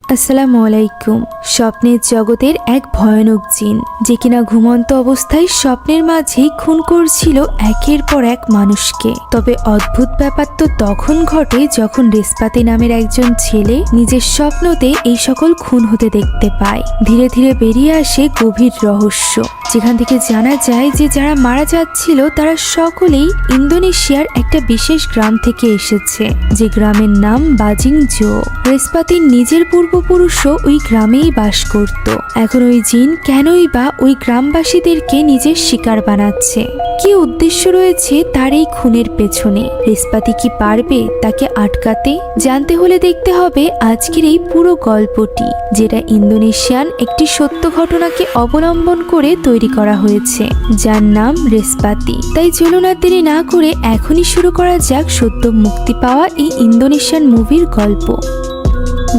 আসসালামু আলাইকুম। স্বপ্নের জগতের এক ভয়ানক জিন যে কিনা ঘুমন্ত অবস্থায় স্বপ্নের মাঝেই খুন করছিল একের পর এক মানুষকে। তবে অদ্ভুত ব্যাপার তো তখন ঘটে যখন রেসপাতি নামের একজন ছেলে নিজের স্বপ্নতে এই সকল খুন হতে দেখতে পায়। ধীরে ধীরে বেরিয়ে আসে গভীর রহস্য, যেখান থেকে জানা যায় যে যারা মারা যাচ্ছিল তারা সকলেই ইন্দোনেশিয়ার একটা বিশেষ গ্রাম থেকে এসেছে, যে গ্রামের নাম বাজিং জো। রেসপাতির নিজের পূর্বপুরুষও ওই গ্রামেই বাস করত। এখন ওই জিন কেনই বা ওই গ্রামবাসীদেরকে নিজের শিকার বানাচ্ছে? কি উদ্দেশ্য রয়েছে তার এই খুনের পেছনে? রেসপাতি কি পারবে তাকে আটকাতে? জানতে হলে দেখতে হবে আজকের এই পুরো গল্পটি, যেটা ইন্দোনেশিয়ান একটি সত্য ঘটনাকে অবলম্বন করে তৈরি করা হয়েছে, যার নাম রেসপাতি। তাই চলুন আর দেরি না করে এখনই শুরু করা যাক সদ্য মুক্তি পাওয়া এই ইন্দোনেশিয়ান মুভির গল্প।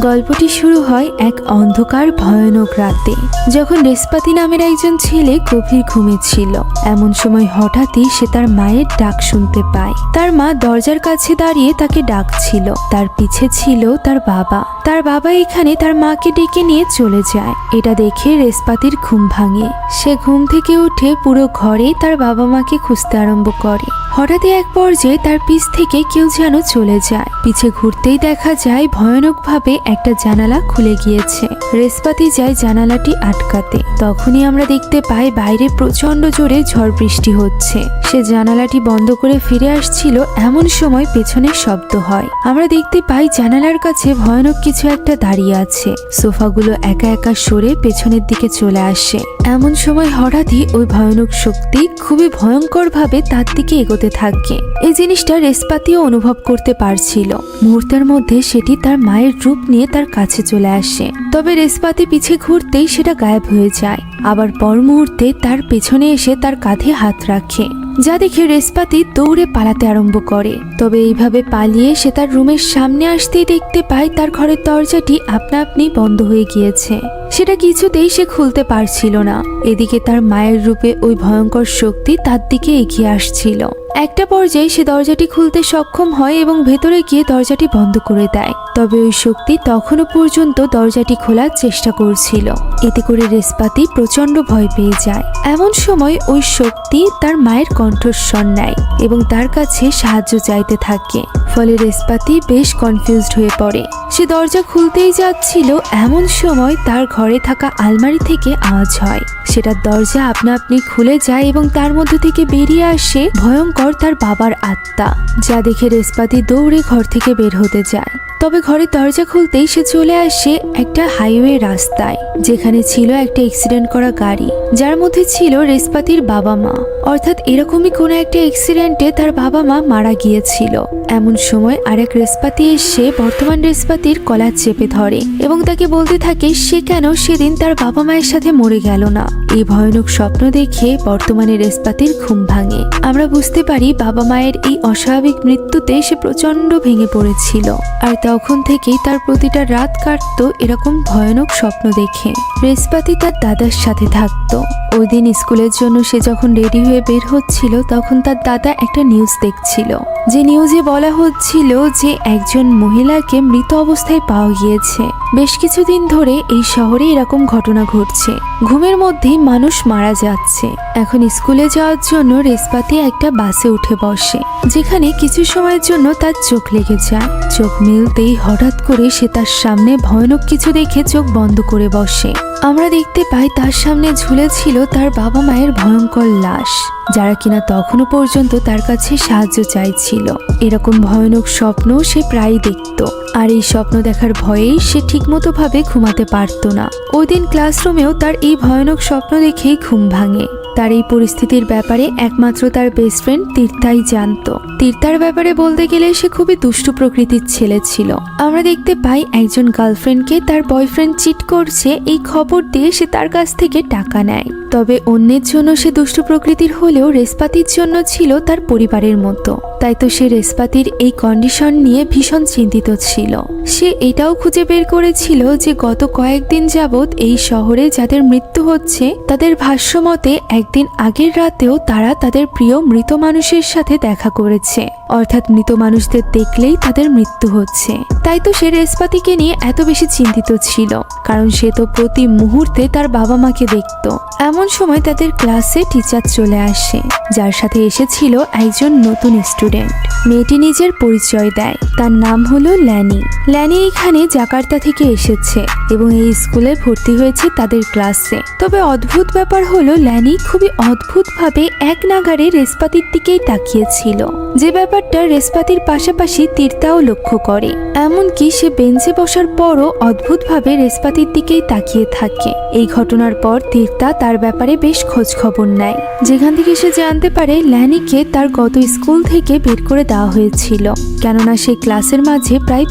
গল্পটি শুরু হয় এক অন্ধকার ভয়ানক রাতে, যখন রেসপাতি নামের একজন ছেলে গভীর ঘুমিয়েছিল। এমন সময় হঠাৎই সে তার মায়ের ডাক শুনতে পায়। তার মা দরজার কাছে দাঁড়িয়ে তাকে ডাকছিল। তার পিছে ছিল তার বাবা। তার বাবা এখানে তার মাকে ডেকে নিয়ে চলে যায়। এটা দেখে রেসপাতির ঘুম ভাঙে। সে ঘুম থেকে উঠে পুরো ঘরে তার বাবা মাকে খুঁজতে আরম্ভ করে। হঠাৎই এক পর্যায়ে তার পিছ থেকে কেউ যেন চলে যায়। পিছে ঘুরতেই দেখা যায় ভয়ানকভাবে একটা জানালা খুলে গিয়েছে। রেসপাতি যায় জানালাটি আটকাতে। তখনই আমরা দেখতে পাই বাইরে প্রচন্ড জোরে ঝড় বৃষ্টি হচ্ছে। সে জানালাটি বন্ধ করে ফিরে আসছিল, এমন সময় পেছনের শব্দ হয়। আমরা দেখতে পাই জানালার কাছে ভয়ানক কিছু একটা দাঁড়িয়ে আছে। সোফাগুলো একা একা সরে পেছনের দিকে চলে আসে। এমন সময় হঠাৎই ওই ভয়ানক শক্তি খুবই ভয়ঙ্কর ভাবে তার দিকে এগোতে থাকে। এই জিনিসটা রেসপাতিও অনুভব করতে পারছিল। মুহূর্তের মধ্যে সেটি তার মায়ের রূপ নিয়ে তার কাছে চলে আসে। তবে রেসপাতি পিছে ঘুরতেই সেটা গায়েব হয়ে যায়। আবার পর মুহূর্তে তার পেছনে এসে তার কাঁধে হাত রাখে, যা দেখে রেসপাতি দৌড়ে পালাতে আরম্ভ করে। তবে এইভাবে পালিয়ে সে তার রুমের সামনে আসতেই দেখতে পায় তার ঘরের দরজাটি আপনা আপনি বন্ধ হয়ে গিয়েছে। সেটা কিছুতেই সে খুলতে পারছিল না। এদিকে তার মায়ের রূপে ওই ভয়ঙ্কর শক্তি তার দিকে এগিয়ে আসছিল। একটা পর্যায়ে সে দরজাটি খুলতে সক্ষম হয় এবং ভেতরে গিয়ে দরজাটি বন্ধ করে দেয়। তবে ওই শক্তি তখনও পর্যন্ত দরজাটি খোলার চেষ্টা করছিল। এতে করে রেসপাতি প্রচন্ড ভয় পেয়ে যায়। এমন সময় ওই শক্তি তার মায়ের কণ্ঠস্বর নেয় এবং তার কাছে সাহায্য চাইতে থাকে। ফলে রেসপাতি বেশ কনফিউজড হয়ে পড়ে। সে দরজা খুলতেই যাচ্ছিল, এমন সময় তার ঘরে থাকা আলমারি থেকে আওয়াজ হয়। সেটার দরজা আপনা আপনি খুলে যায় এবং তার মধ্যে থেকে বেরিয়ে আসে ভয়ঙ্কর তার বাবার আত্মা, যা দেখে রেসপাতি দৌড়ে ঘর থেকে বের হতে যায়। তবে ঘরের দরজা খুলতেই সে চলে আসে একটা হাইওয়ে রাস্তায়, যেখানে ছিল একটা অ্যাক্সিডেন্ট করা গাড়ি, যার মধ্যে ছিল রেসপাতির বাবা মা। অর্থাৎ এরকমই কোনো একটা অ্যাক্সিডেন্টে তার বাবা মা মারা গিয়েছিল। এমন সময় আরেক রেসপাতি এসে বর্তমান রেসপাতির কলার চেপে ধরে এবং তাকে বলতে থাকে সে কেন সেদিন তার বাবা মায়ের সাথে মরে গেল না। এই ভয়ানক স্বপ্ন দেখে বর্তমানে রেসপাতির ঘুম ভাঙে। আমরা বুঝতে পারি বাবা মায়ের এই অস্বাভাবিক মৃত্যুতে সে প্রচন্ড ভেঙে পড়েছিল। আর তখন থেকেই তার প্রতিটা রাত কাটতো এরকম ভয়ানক স্বপ্ন দেখে। রেসপাতি তার দাদার সাথে থাকতো। ওই দিন স্কুলের জন্য সে যখন রেডি হয়ে বের হচ্ছিল, তখন তার দাদা একটা নিউজ দেখছিল, যে নিউজে বলা হচ্ছিল যে একজন মহিলাকে মৃত অবস্থায় পাওয়া গিয়েছে। বেশ কিছুদিন ধরে এই শহরে এরকম ঘটনা ঘটছে। ঘুমের মধ্যেই মানুষ মারা যাচ্ছে। এখন স্কুলে যাওয়ার জন্য রেসপাতি একটা বাসে উঠে বসে, যেখানে কিছু সময়ের জন্য তার চোখ লেগে যায়। চোখ মেলতেই হঠাৎ করে সে তার সামনে ভয়ানক কিছু দেখে চোখ বন্ধ করে বসে। আমরা দেখতে পাই তার সামনে ঝুলে ছিল তার বাবা মায়ের ভয়ঙ্কর লাশ, যারা কিনা তখনও পর্যন্ত তার কাছে সাহায্য চাইছিল। এরকম ভয়ানক স্বপ্ন সে প্রায়ই দেখত। আর এই স্বপ্ন দেখার ভয়েই সে ঠিকমতো ভাবে ঘুমাতে পারত না। ওই দিন ক্লাসরুমেও তার এই ভয়ানক স্বপ্ন দেখেই ঘুম ভাঙে। তার এই পরিস্থিতির ব্যাপারে একমাত্র তার বেস্ট ফ্রেন্ড তীর্থাই জানতো। তীর্থার ব্যাপারে বলতে গেলে সে খুবই দুষ্টু প্রকৃতির ছেলে ছিল। আমরা দেখতে পাই একজন গার্লফ্রেন্ডকে তার বয়ফ্রেন্ড চিট করছে, এই খবর দিয়ে সে তার কাছ থেকে টাকা নেয়। তবে অন্যের জন্য সে দুষ্টু প্রকৃতির হলেও রেসপাতির জন্য ছিল তার পরিবারের মতো। তাই তো সে রেসপাতির এই কন্ডিশন নিয়ে ভীষণ চিন্তিত ছিল। সে এটাও খুঁজে বের করেছিল যে গত কয়েকদিন যাবৎ এই শহরে যাদের মৃত্যু হচ্ছে তাদের ভাষ্য মতে একদিন আগের রাতেও তারা তাদের প্রিয় মৃত মানুষের সাথে দেখা করেছে। অর্থাৎ মৃত মানুষদের দেখলেই তাদের মৃত্যু হচ্ছে। তাই তো সে রেশপাতিকে নিয়ে এত বেশি চিন্তিত ছিল, কারণ সে তো প্রতি মুহূর্তে তার বাবা মাকে দেখত। এমন সময় তাদের ক্লাসে টিচার চলে আসে, যার সাথে এসেছিল একজন নতুন স্টুডেন্ট। মেয়েটি নিজের পরিচয় দেয়, তার নাম হলো ল্যানি। ল্যানি এখানে জাকার্তা থেকে এসেছে এবং এই স্কুলে ভর্তি হয়েছে তাদের ক্লাসে। তবে অদ্ভুত ব্যাপার হলো ল্যানি খুবই অদ্ভুতভাবে এক নাগাড়ে রেশপাতির দিকেই তাকিয়েছিল, যে ব্যাপারটা রেশপাতির পাশাপাশি তীর্থাও লক্ষ্য করে। এমনকি সে বেঞ্চে বসার পরও অদ্ভুতভাবে রেশপাতির দিকেই তাকিয়ে থাকে। এই ঘটনার পর তীর্থা তার ব্যাপারে বেশ খোঁজ খবর নেয়, যেখান থেকে সে জানতে পারে ল্যানিকে তার গত স্কুল থেকে বের করে দেওয়া হয়েছিল, কেননা সে ক্লাসের মাঝে প্রায়